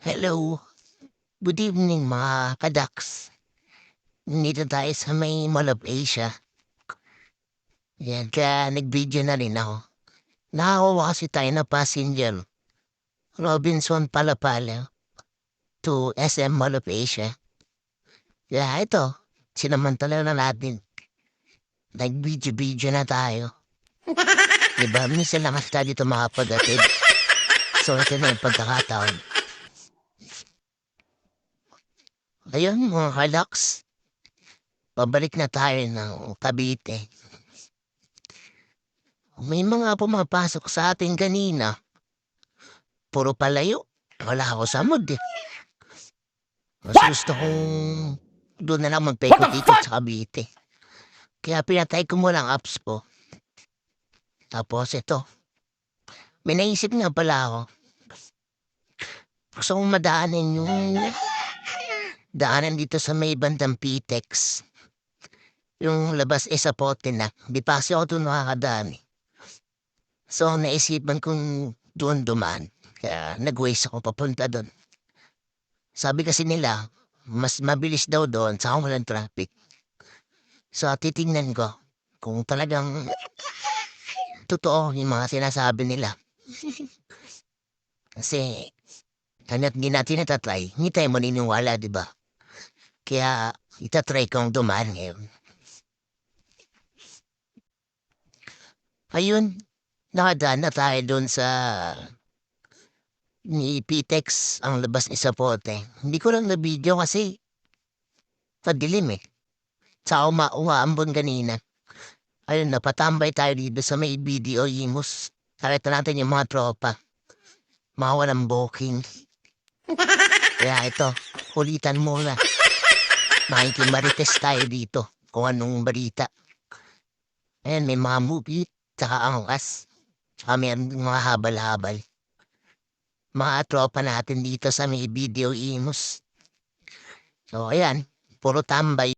Hello, good evening mga kadaks. Nandito tayo sa may Mall of Asia. Yan, kaya nag-video na rin ako. Nakakuha kasi tayo na passenger. Robinson Palapala to SM Mall of Asia. Kaya ito, sinamantala na natin. Nag-video na tayo. Diba, minsan lang kasi tayo dito makapag-atid. So ito na yung pagkakataon. Ayun mga kadaks, pabalik na tayo ng Cavite. May mga pumapasok sa atin kanina. Puro palayo. Wala ako sa mood eh. Mas gusto kong doon na lang magpaikot-ikot sa Cavite. Kaya pinatay ko muna ang apps ko. Tapos ito. May naisip nga pala ako. Gusto kong madaanan yung daanan dito sa may bandang Pitex. Yung labas sa pote na. Di pa kasi ako doon nakakadaan eh. So naisipan kong doon dumaan. Kaya nag-waste ako papunta doon. Sabi kasi nila, mas mabilis daw doon sa walang traffic. So titingnan ko kung talagang totoo yung mga sinasabi nila. Kasi hanggat hindi natin natatry, hindi tayo maniniwala, di ba? Kaya itatry kong dumaan ngayon. Ayun, nakadaan na tayo doon sa ni Pitex ang labas ni Sapote. Hindi ko lang na-video kasi padilim eh. Sa umaambon kanina. Ayun, napatambay tayo dito sa may BDO Imus. Nakita natin yung mga tropa. Mga walang booking. Kaya ito, ulitan muna. Makikimarites tayo dito kung anong balita. Ayan, may mga movie, tsaka angkas. Tsaka may mga habal-habal. Mga tropa natin dito sa may BDO Imus. So, ayan, puro tambay.